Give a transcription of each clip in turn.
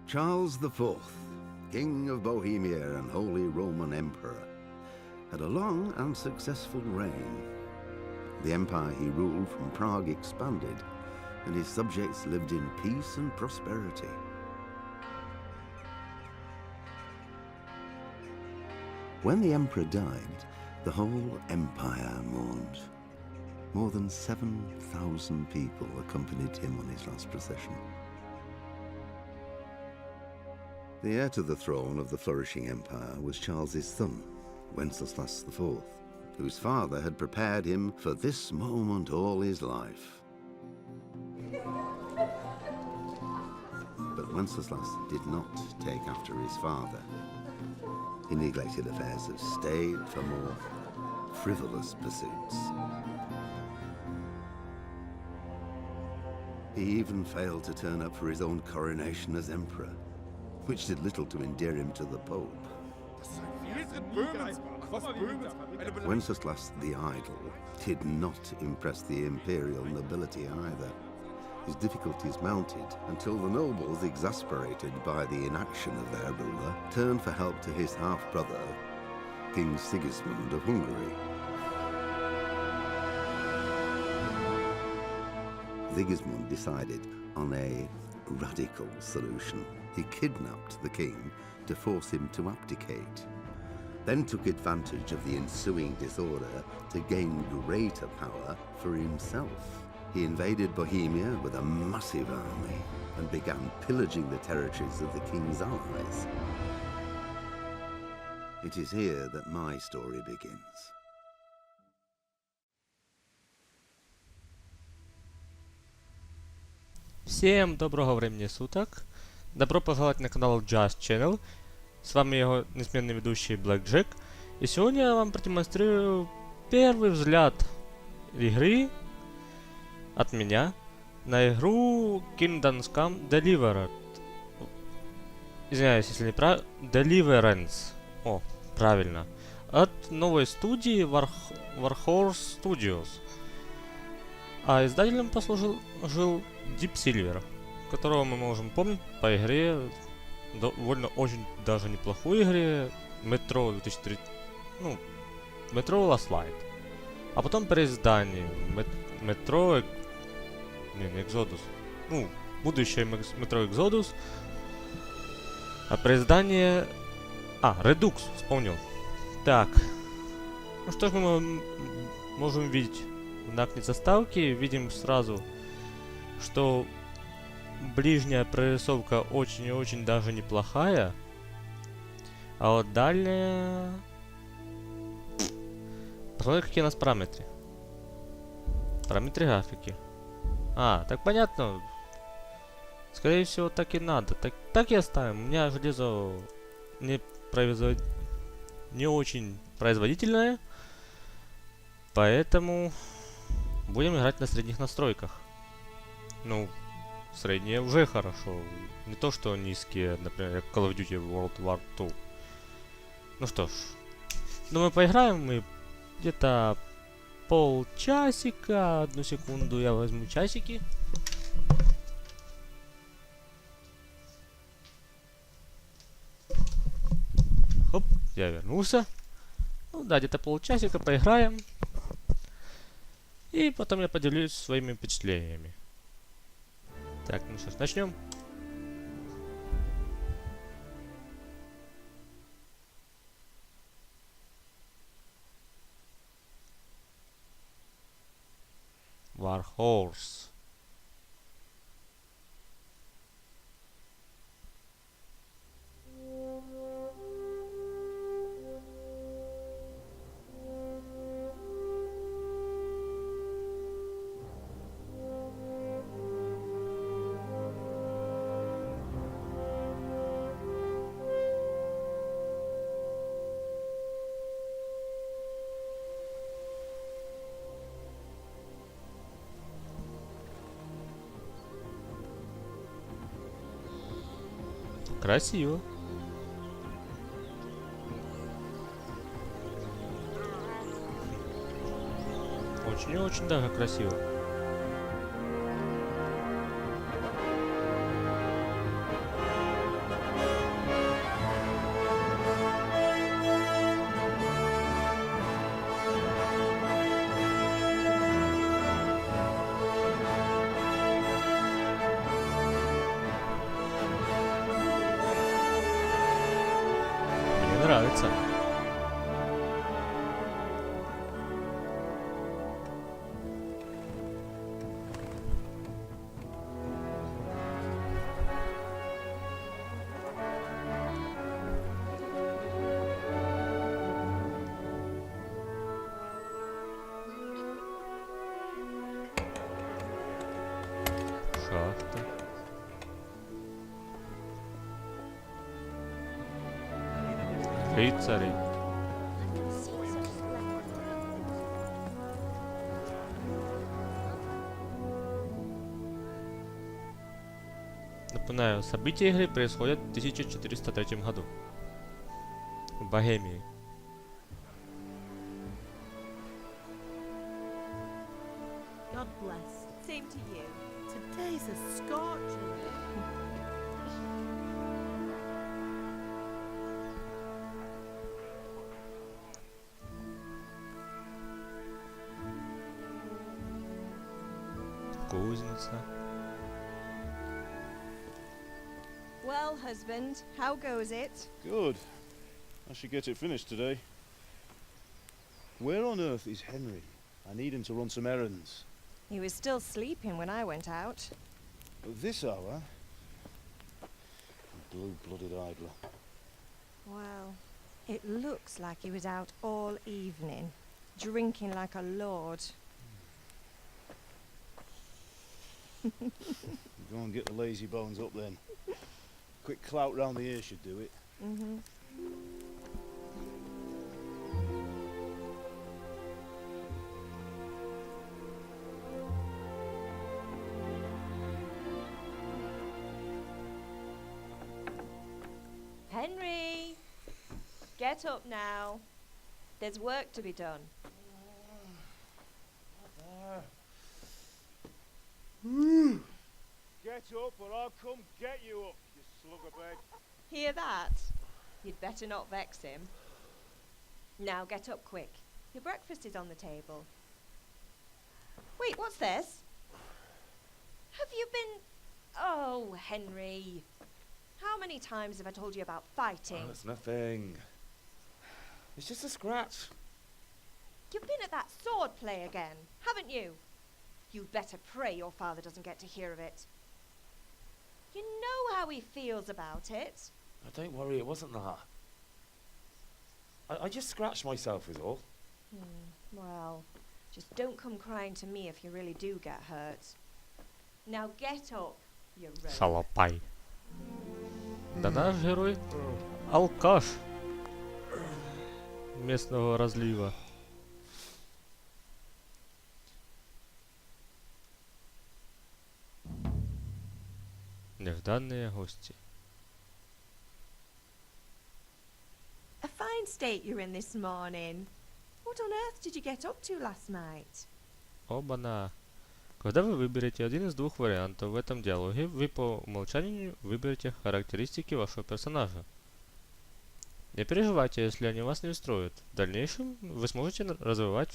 Charles IV, King of Bohemia and Holy Roman Emperor, had a long and successful reign. The empire he ruled from Prague expanded, and his subjects lived in peace and prosperity. When the emperor died, the whole empire mourned. More than 7,000 people accompanied him on his last procession. The heir to the throne of the flourishing empire was Charles's son, Wenceslas IV, whose father had prepared him for this moment all his life. But Wenceslas did not take after his father. He neglected affairs of state for more frivolous pursuits. He even failed to turn up for his own coronation as emperor, which did little to endear him to the Pope. Wenceslas the Idle did not impress the imperial nobility either. His difficulties mounted until the nobles, exasperated by the inaction of their ruler, turned for help to his half-brother, King Sigismund of Hungary. Sigismund decided on a radical solution. He kidnapped the king to force him to abdicate, then took advantage of the ensuing disorder to gain greater power for himself. He invaded Bohemia with a massive army and began pillaging the territories of the king's allies. It is here that my story begins. Всем доброго времени суток. Добро пожаловать на канал Just Channel. С вами его неизменный ведущий Black Jack. И сегодня я вам продемонстрирую первый взгляд игры от меня на игру Kingdoms Come Deliverance. Извиняюсь, если не правильно. Deliverance. О, правильно. От новой студии Warhorse Studios. А издателем послужил Deep Silver, которого мы можем помнить по игре, довольно очень даже неплохой игре, Metro 2003, Metro Last Light. А потом переиздание Metro, не Exodus, будущее Metro Exodus, а переиздание, Redux, вспомнил. Так, что ж мы можем видеть на окне заставки? Видим сразу, что ближняя прорисовка очень и очень даже неплохая. А вот дальняя... Посмотрим, какие у нас параметры. Параметры графики. Так понятно. Скорее всего, так и надо. Так и оставим. У меня железо не очень производительное. Поэтому будем играть на средних настройках. Средние уже хорошо. Не то, что низкие, например, как Call of Duty World War II. Ну что ж. Думаю, поиграем мы где-то полчасика. Одну секунду, я возьму часики. Хоп, я вернулся. Где-то полчасика поиграем. И потом я поделюсь своими впечатлениями. Так, что ж, начнем. Warhorse. Красиво. Очень и очень даже красиво. нравится. Шахта. Рыцари. Напоминаю, события игры происходят в 1403 году. В Богемии. God bless. Same to you. Today's a scorcher. Кузница. Well, husband, how goes it? Good. I should get it finished today. Where on earth is Henry? I need him to run some errands. He was still sleeping when I went out. At this hour? Blue-blooded idler. Well, it looks like he was out all evening, drinking like a lord. Go and get the lazy bones up then. Quick clout round the ear should do it. Mm-hmm. Henry! Get up now. There's work to be done. Get up or I'll come get you up, you slug of bed. Hear that? You'd better not vex him. Now get up quick. Your breakfast is on the table. Wait, what's this? Have you been... Oh, Henry. How many times have I told you about fighting? Oh, it's nothing. It's just a scratch. You've been at that sword play again, haven't you? You'd better pray your father doesn't get to hear of it. You know how he feels about it. Oh, don't worry, it wasn't that. I just scratched myself is all. Well, just don't come crying to me if you really do get hurt. Now get up, you rogue. Шалопай. Да наш герой алкаш местного разлива. Нежданные гости. A fine state you're in this morning. What on earth did you get up to last night? Оба-на. Когда вы выберете один из двух вариантов в этом диалоге, вы по умолчанию выберете характеристики вашего персонажа. Не переживайте, если они вас не устроят. В дальнейшем вы сможете развивать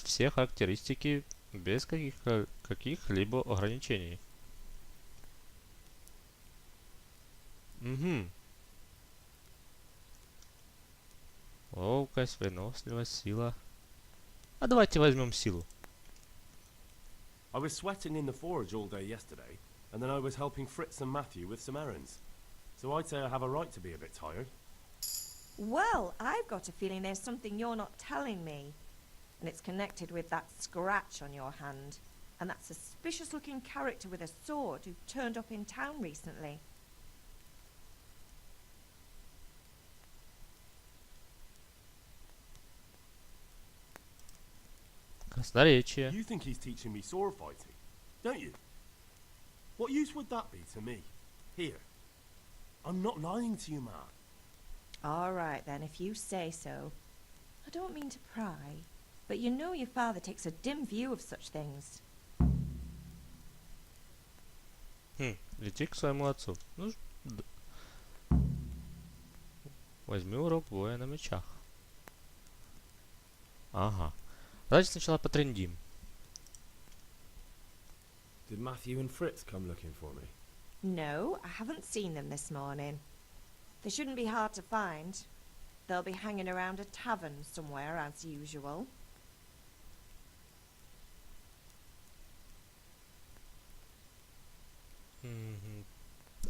все характеристики без каких-либо ограничений. Угу. Ловкость, выносливость, сила. А давайте возьмем силу. I was sweating in the forge all day yesterday, and then I was helping Fritz and Matthew with some errands. So I'd say I have a right to be a bit tired. Well, I've got a feeling there's something you're not telling me. And it's connected with that scratch on your hand. And that suspicious-looking character with a sword who turned up in town recently. Красноречие. You think he's teaching me sword fighting, don't you? What use would that be to me? Here. I'm not lying to you, Ma. All right, then, if you say so. I don't mean to pry, but you know your father takes a dim view of such things. Лети к своему отцу. Ну, возьми урок боя на мечах. Ага. Давайте сначала потрендим. Did Matthew and Fritz come looking for me? No, I haven't seen them this morning. They shouldn't be hard to find. They'll be hanging around a tavern somewhere, as usual.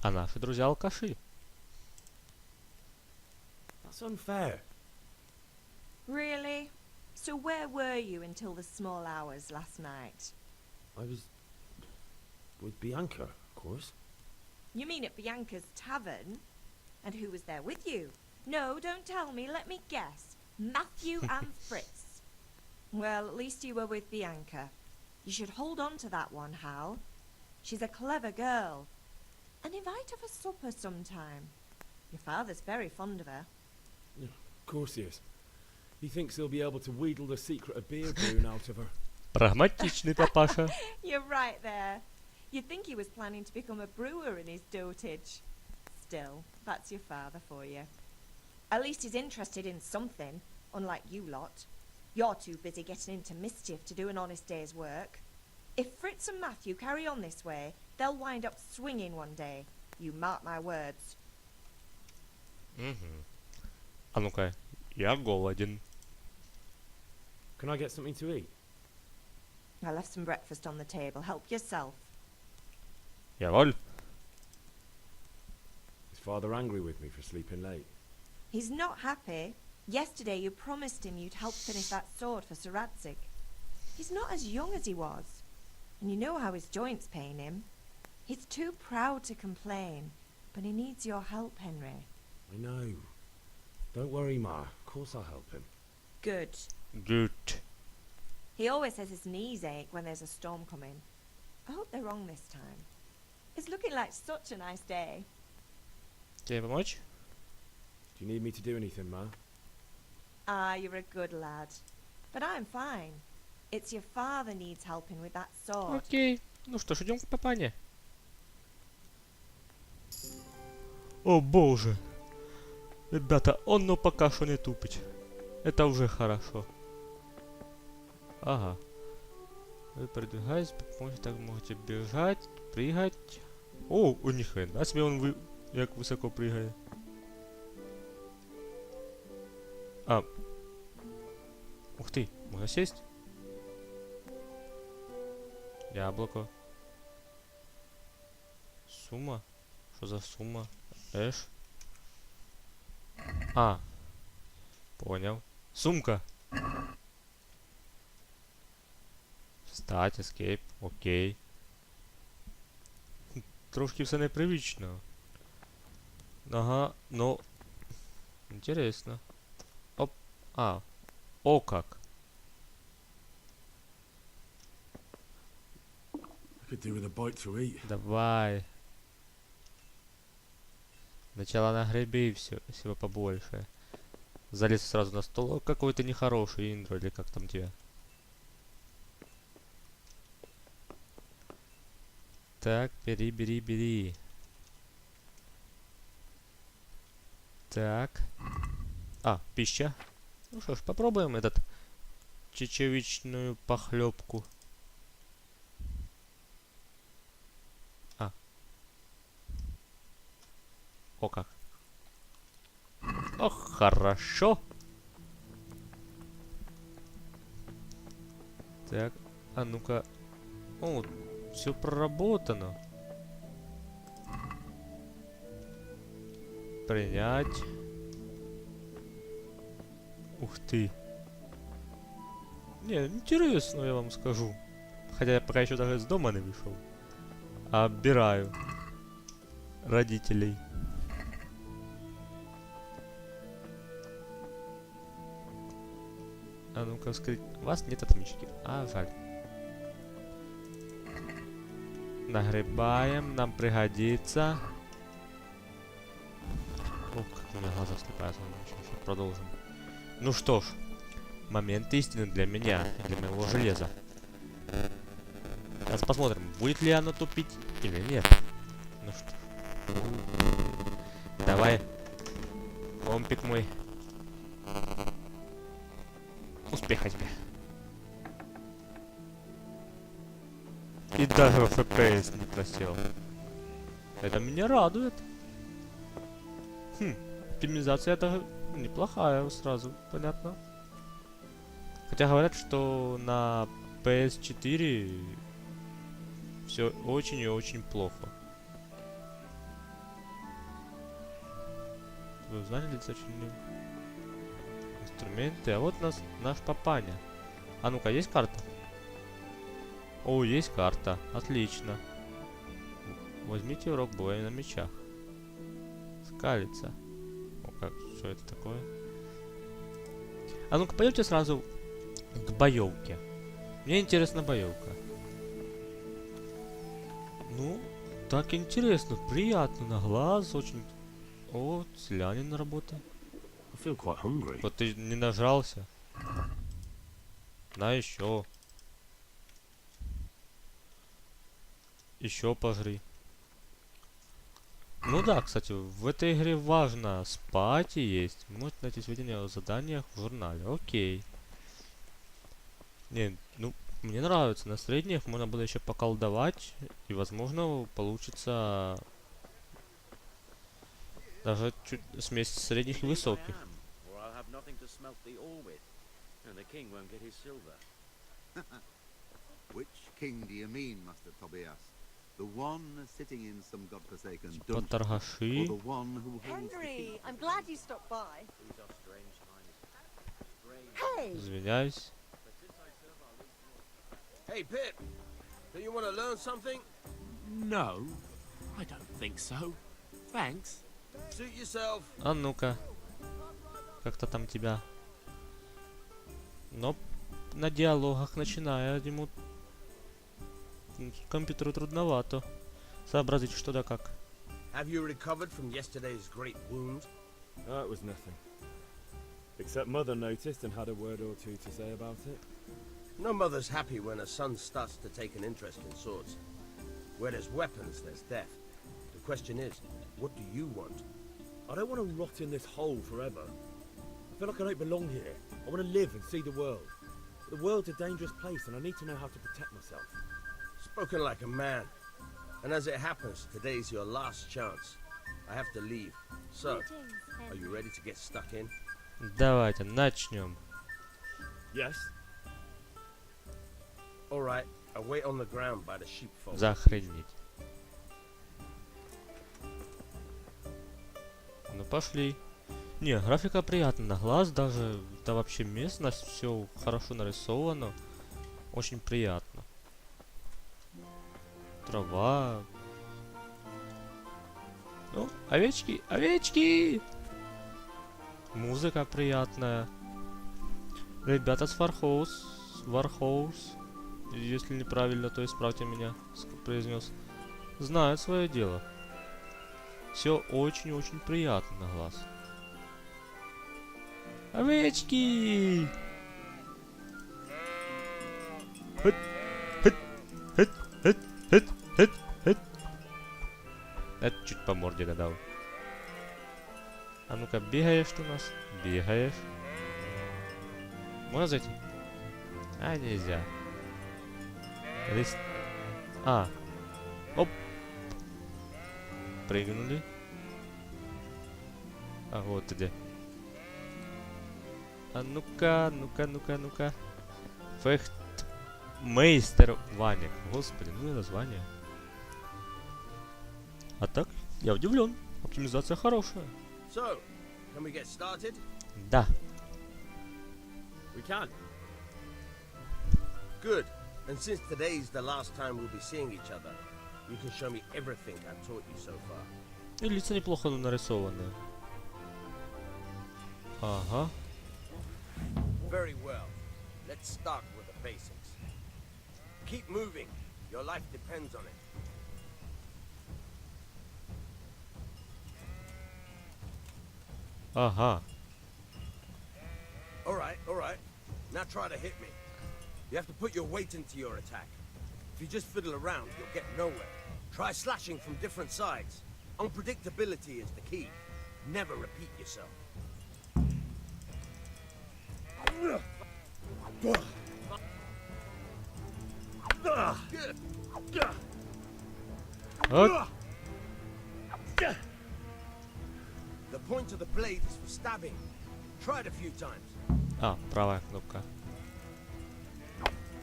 А наши друзья алкаши. That's unfair. Really? So where were you until the small hours last night? I was with Bianca, of course. You mean at Bianca's tavern? And who was there with you? No, don't tell me, let me guess. Matthew and Fritz. Well, at least you were with Bianca. You should hold on to that one, Hal. She's a clever girl. And invite her for supper sometime. Your father's very fond of her. Yeah, of course he is. He thinks he'll be able to wheedle the secret of beer brewing out of her. Прагматичный папаша. You're right there. You'd think he was planning to become a brewer in his dotage. Still, that's your father for you. At least he's interested in something, unlike you lot. You're too busy getting into mischief to do an honest day's work. If Fritz and Matthew carry on this way, they'll wind up swinging one day. You mark my words. А ну-ка, я голоден. Can I get something to eat? I left some breakfast on the table. Help yourself. Jawohl. Is father angry with me for sleeping late? He's not happy. Yesterday you promised him you'd help finish that sword for Sir Radzig. He's not as young as he was. And you know how his joints pain him. He's too proud to complain. But he needs your help, Henry. I know. Don't worry, Ma. Of course I'll help him. Good. Good. He always says his knees ache when there's a storm coming. I hope they're wrong this time. It's looking like such a nice day. Тебе помочь? Do you need me to do anything, Ma? Ah, you're a good lad. But I'm fine. It's your father needs helping with that sword. Окей. Ну что ж, идем к папане. О боже. Ребята, он ну пока что не тупить. Это уже хорошо. Ага. Вы продвигаясь, помощь так можете бежать, прыгать. О, у них хрена себе он як высоко прыгает. А. Ух ты, можно сесть? Яблоко. Сумма? Что за сумма? Эш? А. Понял. Сумка. Встать, escape, окей. Трошки все непривично. Ага, но... Интересно. Оп. А. О как. I could do with a bite to eat. Давай. Сначала нагреби всего побольше. Залез сразу на стол. О, какой ты нехороший, Индро, или как там тебя. Так, бери. Так. А, пища. Ну что ж, попробуем этот чечевичную похлебку. А. О как. Ох, хорошо. Так, а ну-ка. О, все проработано. Принять. Ух ты. Не, интересно, я вам скажу. Хотя я пока еще даже из дома не вышел. А оббираю родителей. А ну-ка, скрыть. У вас нет отмычки. А, жаль. Нагребаем, нам пригодится. Ох, как у меня глаза слепаются. Сейчас продолжим. Ну что ж, момент истины для меня, для моего железа. Сейчас посмотрим, будет ли оно тупить или нет. Ну что ж. Давай, компик мой. Успеха тебе. И даже FPS не просел. Это меня радует. Оптимизация даже неплохая сразу, понятно. Хотя говорят, что на PS4 все очень и очень плохо. Вы знали, зачем инструменты? А вот наш папаня. А ну-ка, есть карта? О, есть карта. Отлично. Возьмите урок боя на мечах. Скалится. О, как, что это такое? А ну-ка, пойдемте сразу к боевке. Мне интересна боевка. Ну, так интересно, приятно на глаз, очень... О, селянин работа. I feel quite hungry. Вот ты не нажрался. На еще. Еще пожри. Ну да, кстати, в этой игре важно спать и есть. Можете найти сведения о заданиях в журнале. Окей. Не, ну, мне нравится. На средних можно было еще поколдовать. И, возможно, получится даже чуть смесь средних и высоких. Which king do you mean, Master Tobias? The one sitting in some godforsaken dungeon, or Поторгаши. the one who holds the key? Henry, I'm glad you stopped by. Hey! Извиняюсь. Hey, Pip, do you want to learn something? No, I don't think so. Thanks. Suit yourself. А ну-ка. Как-то там тебя. Но на диалогах начиная ему компьютеру трудновато сообразить, что да как. Have you recovered from yesterday's great wound? It was nothing. Except Mother noticed and had a word or two to say about it. No mother's happy when her son starts to take an interest in swords. Where there's weapons, there's death. The question is, what do you want? I don't want to rot in this hole forever. I feel like I don't belong here. I want to live and see the world. The world's a dangerous place and I need to know how to protect myself. Spoken like a man. And as it happens, today's your last chance. I have to leave. So, are you ready to get stuck in? Давайте начнем. Yes? Alright, I wait on the ground by the sheepfold. Захренеть. Ну пошли. Не, графика приятна на глаз, даже да вообще местность, все хорошо нарисовано. Очень приятно. Трава. Ну, овечки, овечки! Музыка приятная. Ребята с Вархоус, если неправильно, то исправьте меня, произнес. Знают свое дело. Все очень-очень приятно на глаз. Овечки! Хет, хет, хет, хет, хет, хет, хет. Это чуть по морде додал. А ну-ка, бегаешь ты у нас? Бегаешь. Можно зайти? А, нельзя. А. Оп. Прыгнули. А вот где. А ну-ка, ну-ка, ну-ка, ну-ка. Фехтмейстер Ваник. Господи, ну и название. А так, я удивлен. Оптимизация хорошая. So, can we get started? Да. We can. Good. And since today's the last time we'll be seeing each other, you can show me everything I've taught you so far. И лица неплохо нарисованы. Ага. Very well. Let's start with the basics. Keep moving. Your life depends on it. Ага. All right. Now try to hit me. You have to put your weight into your attack. If you just fiddle around, you'll get nowhere. Try slashing from different sides. Unpredictability is the key. Never repeat yourself. Вот. The point of the blade is for stabbing. Try it a few times. А, правая кнопка.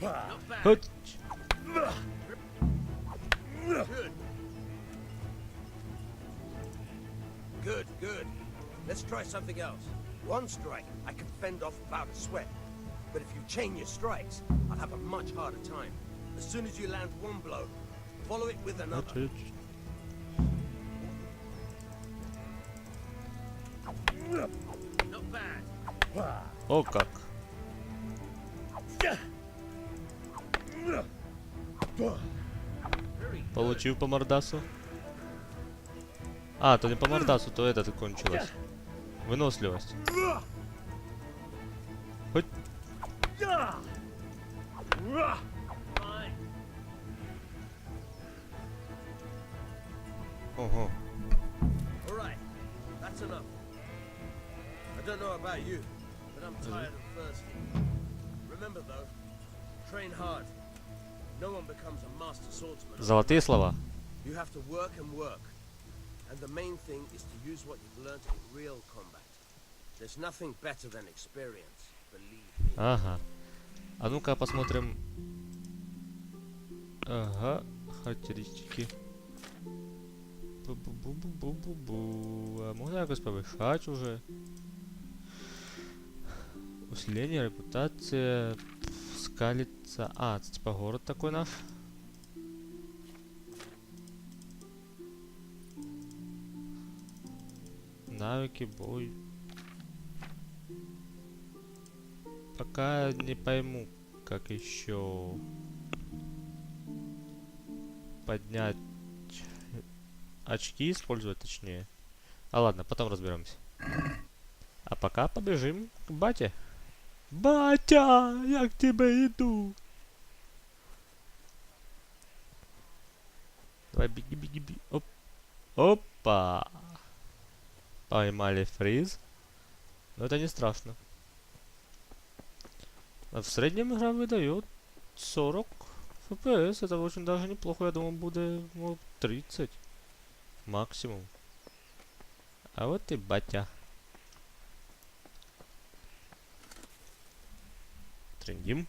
Not bad. Хоть. Good. Good, good. Let's try something else. One strike, I can fend off without a sweat. But if you chain your strikes, I'll have a much harder time. As soon as you land one blow, follow it with another. Not bad. О как. Получил по мордасу. А, то не по мордасу, то это кончилось. Выносливость. Хоть. Ого. All right, that's enough. I don't know about you, but I'm tired and thirsty. Remember though, train hard. No one becomes a master swordsman. Золотые слова. You have to work and work. And the main thing is to use what you've learned in real combat. There's nothing better than experience, believe me. Ага. А ну-ка посмотрим. Ага, характеристики. Бу-бу-бу-бу-бу-бу. А можно якось повышать уже? Усиление, репутация, скалится. А, это типа город такой наш. Навыки, бой. Пока не пойму, как еще поднять очки, использовать точнее. А ладно, потом разберемся. А пока побежим к бате. Батя, я к тебе иду. Давай, беги, беги, беги. Оп. Опа. Поймали фриз. Но это не страшно. А в среднем игра выдает 40 FPS. Это очень даже неплохо. Я думал, будет 30 максимум. А вот и батя. Трендим.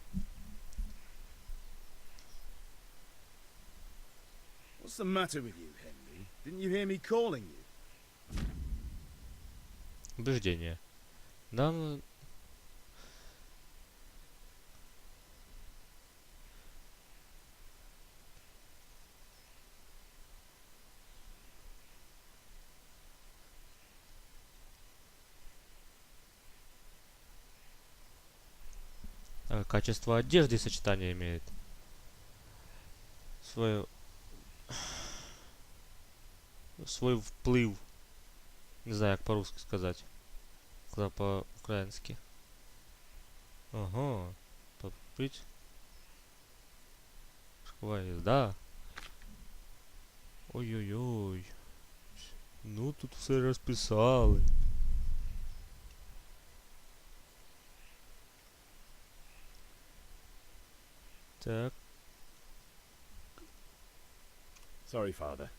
What's the matter with you, Henry? Didn't you hear me calling you? Убеждение. Нам... Качество одежды и сочетания имеет. Свой вплыв. Не знаю, как по-русски сказать. Когда по-украински. Ага. Попить. Шкова езда. Ой-ой-ой. Ну, тут все расписали. Так. Sorry, Father.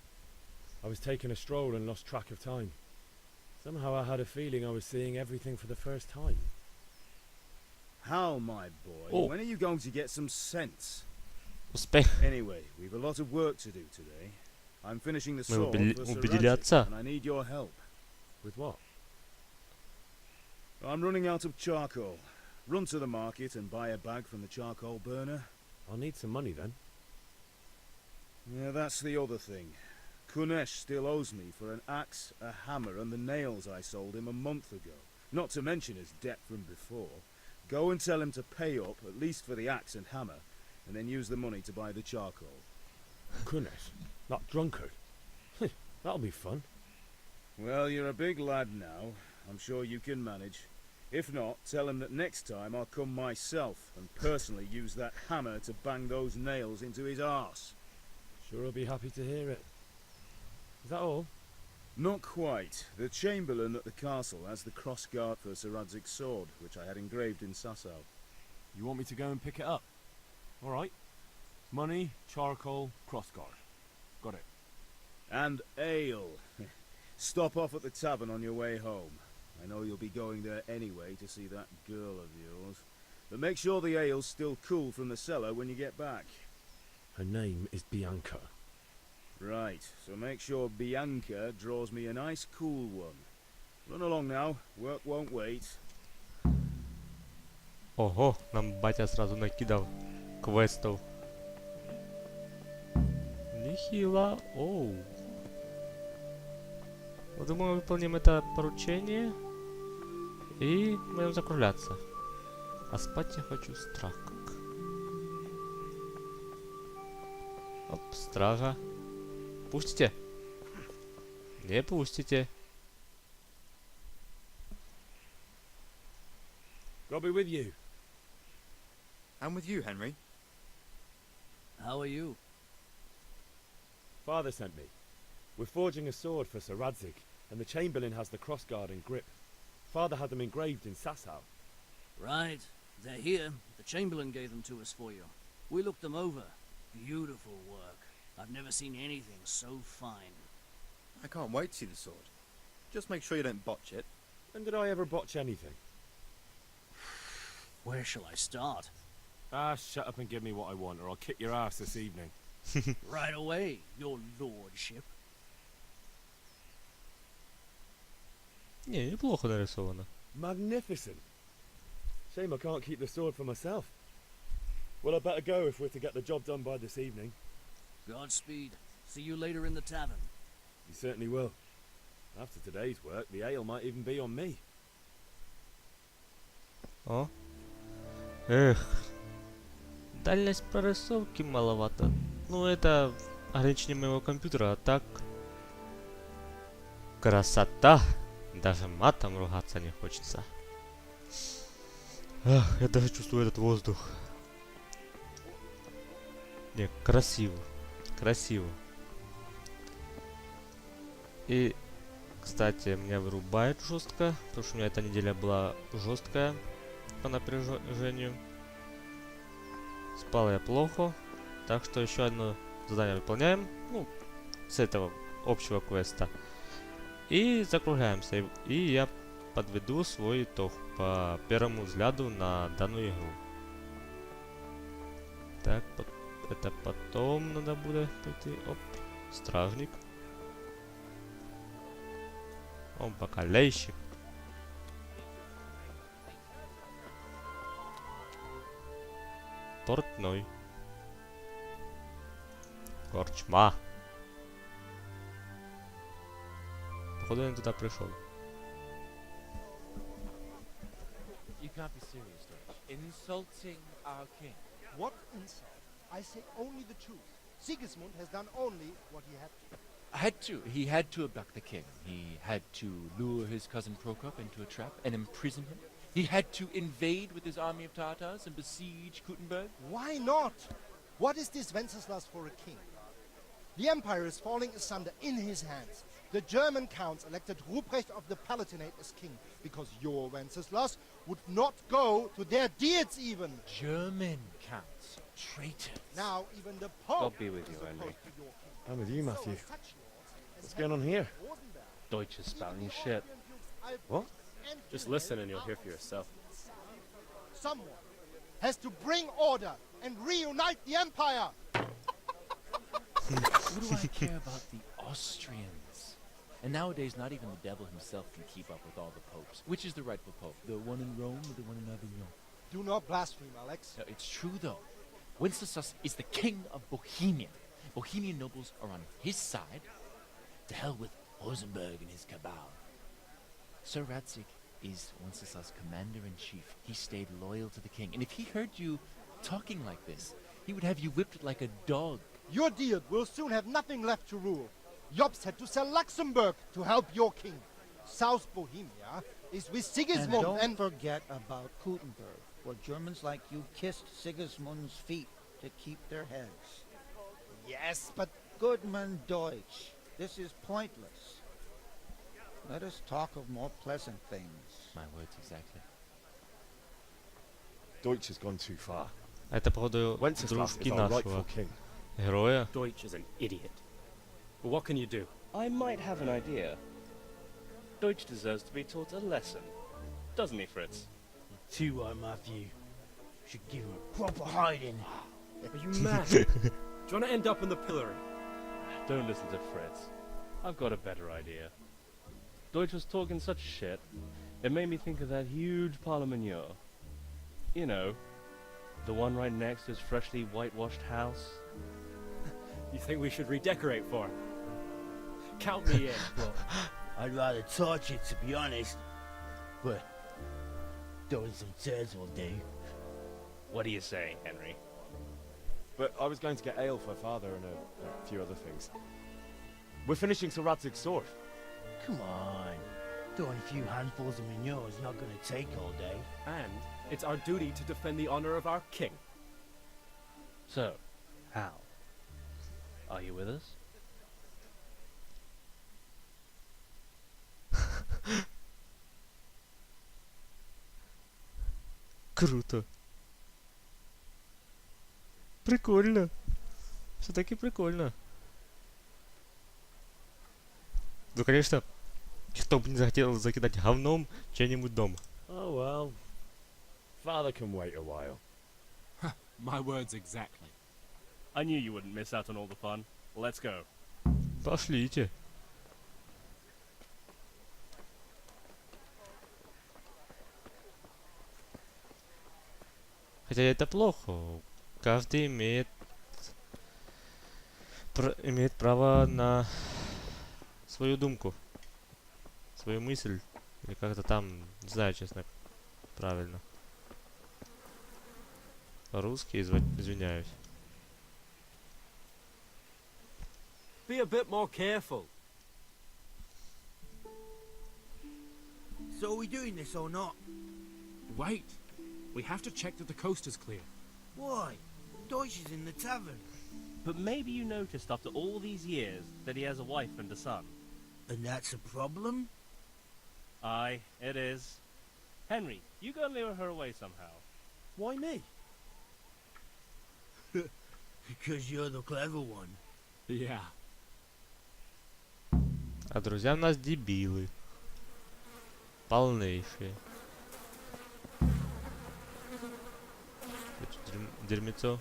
I was taking a stroll and lost track of time. Somehow I had a feeling I was seeing everything for the first time. How, my boy? Oh. When are you going to get some sense? Успех. Anyway, we've a lot of work to do today. I'm finishing the Мы sword for Sir убедили Radzik, отца. and I need your help. With what? I'm running out of charcoal. Run to the market and buy a bag from the charcoal burner. I'll need some money then. Yeah, that's the other thing. Kunesh still owes me for an axe, a hammer, and the nails I sold him a month ago. Not to mention his debt from before. Go and tell him to pay up, at least for the axe and hammer, and then use the money to buy the charcoal. Goodness, that drunkard. That'll be fun. Well, you're a big lad now. I'm sure you can manage. If not, tell him that next time I'll come myself and personally use that hammer to bang those nails into his arse. Sure, I'll be happy to hear it. Is that all? Not quite. The Chamberlain at the castle has the cross-guard for Sir Radzig's sword, which I had engraved in Sasau. You want me to go and pick it up? Alright. Money, charcoal, crossguard. Got it. And ale. Stop off at the tavern on your way home. I know you'll be going there anyway to see that girl of yours. But make sure the ale's still cool from the cellar when you get back. Her name is Bianca. Right, so make sure Bianca draws me a nice cool one. Run along now, work won't wait. Ого, нам батя сразу накидал квестов. Нехило. Оу. Вот думаю, выполним это поручение. И будем закругляться. А спать я хочу страх как. Оп, стража. Пустите? Не пустите. God be with you. I'm with you, Henry. How are you? Father sent me. We're forging a sword for Sir Radzig, and the Chamberlain has the crossguard and grip. Father had them engraved in Sasau. Right. They're here. The Chamberlain gave them to us for you. We looked them over. Beautiful work. I've never seen anything so fine. I can't wait to see the sword. Just make sure you don't botch it. When did I ever botch anything? Where shall I start? Ah, shut up and give me what I want, or I'll kick your ass this evening. Right away, your lordship. Не, неплохо нарисовано. Magnificent. Shame I can't keep the sword for myself. Well, I better go if we're to get the job done by this evening. Godspeed. See you later in the tavern. You certainly will. After today's work, the ale might even be on me. О. Эх. Дальность прорисовки маловато. Ну, это ограничение моего компьютера, а так... Красота! Даже матом ругаться не хочется. Ах, я даже чувствую этот воздух. Не, красиво. Красиво. И, кстати, меня вырубает жестко, потому что у меня эта неделя была жесткая по напряжению. Спал я плохо, так что еще одно задание выполняем, ну, с этого общего квеста. И закругляемся, и я подведу свой итог по первому взгляду на данную игру. Так, это потом надо будет пойти. Оп, стражник. Он бакалейщик. Портной. Корчма. Походу я не туда пришел. You can't be serious, Deutsch. Insulting our king. What insult? I say only the truth. Sigismund has done only what he had to. He had to abduct the king. He had to lure his cousin Prokop into a trap and imprison him. He had to invade with his army of Tatars and besiege Kuttenberg. Why not? What is this Wenceslas for a king? The empire is falling asunder in his hands. The German counts elected Ruprecht of the Palatinate as king because your Wenceslas would not go to their deeds even. German counts. Traitors. Now even the Pope God be with you, is Henry. opposed to your king. I'm with you, Matthew. So such lords as What's going on here? Deutsch is spouting shit. What? Just listen and you'll hear for yourself. Someone has to bring order and reunite the empire. What do I care about the Austrians? And nowadays, not even the devil himself can keep up with all the popes. Which is the rightful pope? The one in Rome or the one in Avignon? Do not blaspheme, Alex. No, it's true, though. Wenceslas is the king of Bohemia. Bohemian nobles are on his side. To hell with Rosenberg and his cabal. Sir Radzig is Wenceslas' commander-in-chief. He stayed loyal to the king. And if he heard you talking like this, he would have you whipped like a dog. Your deal will soon have nothing left to rule. Jobst had to sell Luxembourg to help your king. South Bohemia is with Sigismund and don't forget about Kuttenberg, where Germans like you kissed Sigismund's feet to keep their heads. Yes, but Goodman Deutsch, this is pointless. Let us talk of more pleasant things. My words exactly. Deutsch has gone too far. Это, походу, Wenceslas дружки is our нашего rightful king. героя. Deutsch is an idiot. But what can you do? I might have an idea. Deutsch deserves to be taught a lesson. Doesn't he, Fritz? Too right, Matthew. Should give him a proper hiding. Are you mad? Do you want to end up in the pillory? Don't listen to Fritz. I've got a better idea. Deutsch was talking such shit, it made me think of that huge parliament. You know, the one right next to his freshly whitewashed house. You think we should redecorate for him? Count me in. Well, I'd rather torch it, to be honest. But throwing some tears will do. What are you saying, Henry? But I was going to get ale for Father and a few other things. We're finishing Sir Radzig's sword. Come on. Throwing a few handfuls of manure is not going to take all day. And it's our duty to defend the honor of our king. So, Hal, are you with us? Круто. Прикольно. Все-таки прикольно. Ну, конечно, кто бы не захотел закидать говном чей-нибудь дом. Oh well. Father can wait a while. My words exactly. I knew you wouldn't miss out on all the fun. Let's go. Пошлите. Хотя это плохо. Каждый имеет право на свою думку, свою мысль, или как-то там, не знаю, честно, правильно. По-русски, извиняюсь. Be a bit more careful. So are we doing this or not? Wait. We have to check that the coast is clear. Why? Deutsch is in the tavern. But maybe you noticed after all these years that he has a wife and a son. And that's a problem? Aye, it is. Henry, you go and lure her away somehow. Why me? Because you're the clever one. Yeah. А друзья у нас дебилы. Полнейшие. Дерьмецо.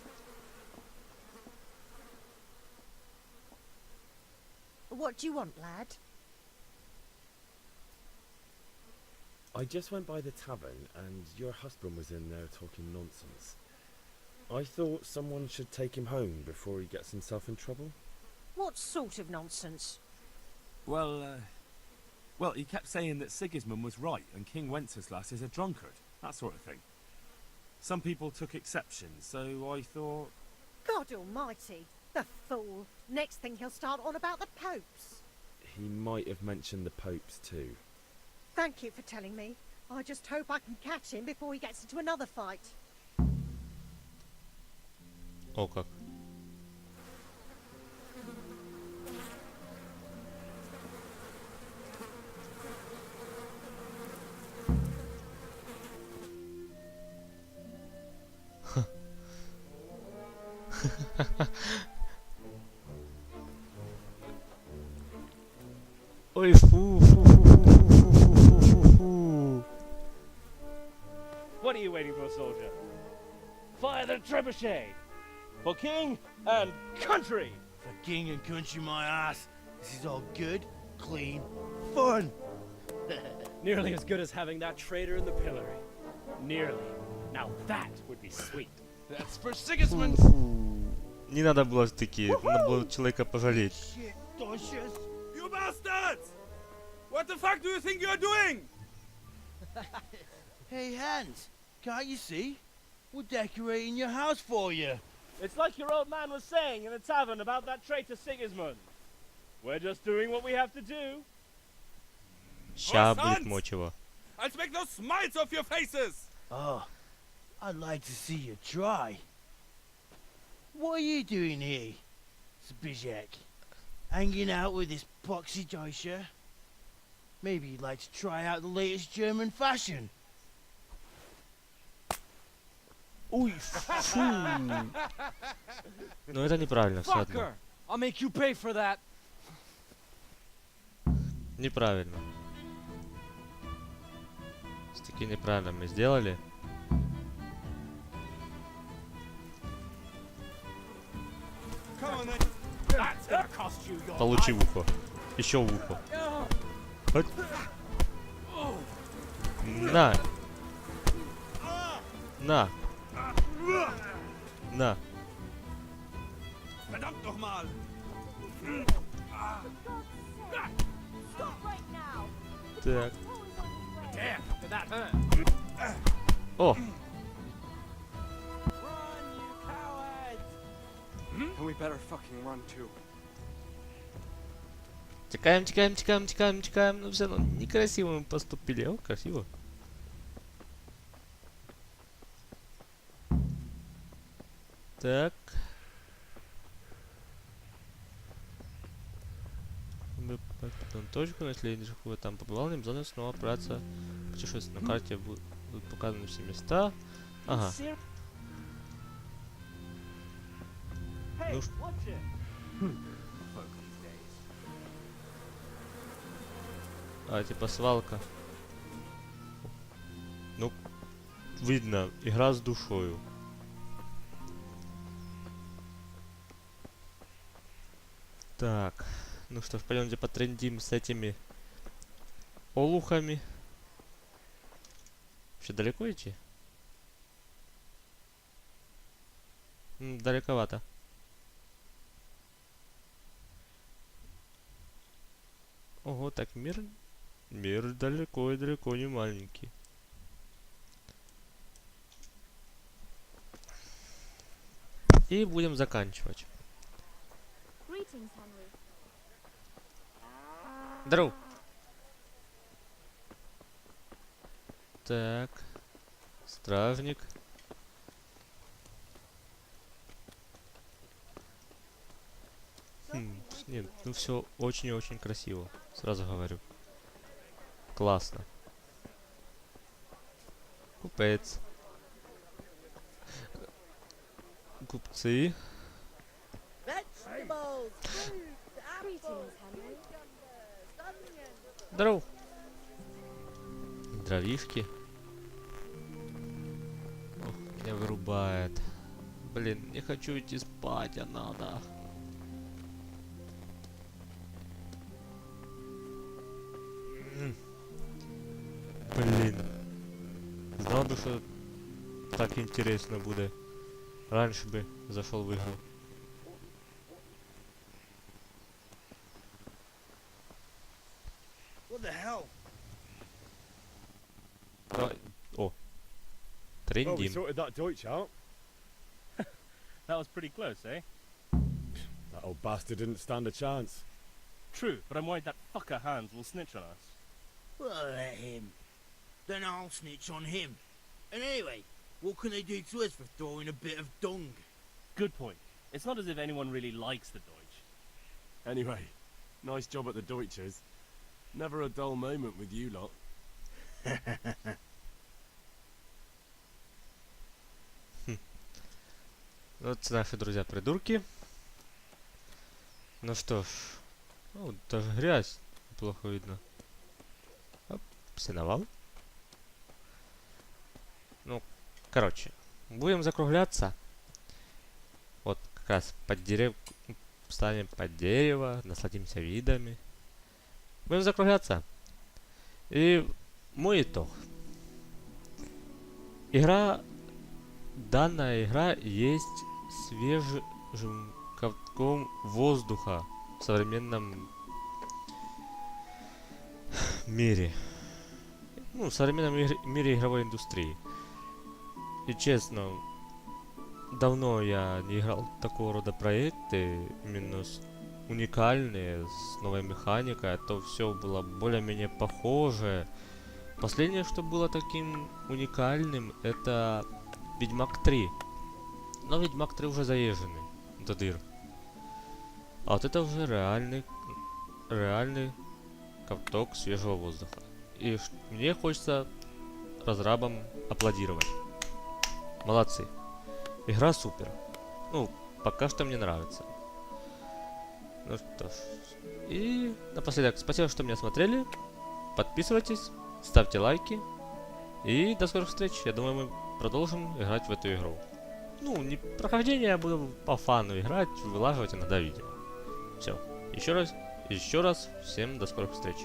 What do you want, lad? I just went by the tavern and your husband was in there talking nonsense. I thought someone should take him home before he gets himself in trouble. What sort of nonsense? Well, he kept saying that Sigismund was right and King Wenceslas is a drunkard. That sort of thing. Some people took exception, so I thought... God almighty! The fool! Next thing he'll start on about the popes. He might have mentioned the popes too. Thank you for telling me. I just hope I can catch him before he gets into another fight. О как. Ой, фу. What are you waiting for, soldier? Fire the trebuchet! For king and country! For king and country, my ass. This is all good, clean, fun. Nearly as good as having that traitor in the pillory. Nearly. Now that would be sweet. That's for Sigismund. Не надо было такие, надо было человека пожалеть. Shit, Deutsches. You bastards! What the fuck do you think you're doing? Hey, Hans, can't you see? We're decorating your house for you. It's like your old man was saying in the tavern about that traitor Sigismund. We're just doing what we have to do. Ща будет мочево. I'll make those smiles off your faces! Oh, I'd like to see you try. What are you doing here, Zbigniew? Hanging out with this poxy Deutscher? Maybe you'd like to try out the latest German fashion. Ой, фу. Ну это неправильно, все одно. Fucker! I'll make you pay for that. Неправильно. Таки неправильно мы сделали. Получи в ухо. Еще в ухо. Хоть. На. На. На. Так. О! Текаем, текаем, текаем, текаем, текаем. Но все равно некрасиво мы поступили. О, красиво. Так. Мы потом точку нашли, там побывал, не зоны снова отправиться. Путешествие на карте будут показаны все места. Ага. Ну, типа свалка. Ну, видно, игра с душою. Так, ну что ж, пойдемте потрендим с этими олухами. Вообще далеко идти? Далековато. Ого, так мир далеко и далеко не маленький. И будем заканчивать. Здорово. Так. Стражник. Нет, ну все очень и очень красиво. Сразу говорю. Классно. Купец. Купцы. Здорово. Дровишки. Ох, меня вырубает. Блин, не хочу идти спать, а надо. Блин. Знал бы, что так интересно будет. Раньше бы зашел в игру. What the hell? Давай. О. Well, we Трендим. sorted that Deutsch out. That was pretty close, eh? That old bastard didn't stand a chance. True, but I'm worried that fucker Hans will snitch on us. Well, let him. Then I'll snitch on him. And anyway, what can they do to us for throwing a bit of dung? Good point. It's not as if anyone really likes the Deutsch. Anyway, nice job at the Deutschers. Never a dull moment with you lot. Вот наши друзья-придурки. Ну что ж. Ну, даже грязь плохо видно. Оп, сеновал. Ну, короче. Будем закругляться. Вот как раз под дерев... Встанем под дерево, насладимся видами. Будем закругляться. И мой итог. Данная игра есть свежим ковтком воздуха в современном мире. Ну, в современном мире игровой индустрии. И честно, давно я не играл в такого рода проекты, именно уникальные, с новой механикой, а то все было более-менее похоже. Последнее, что было таким уникальным, это Ведьмак 3. Но Ведьмак 3 уже заезженный до дыр. А вот это уже реальный ковток свежего воздуха. И мне хочется разрабам аплодировать. Молодцы. Игра супер. Ну, пока что мне нравится. Ну что ж. И напоследок, спасибо, что меня смотрели. Подписывайтесь, ставьте лайки. И до скорых встреч. Я думаю, мы продолжим играть в эту игру. Ну, не прохождение, я буду по фану играть, вылаживать иногда видео. Все. Еще раз, всем до скорых встреч.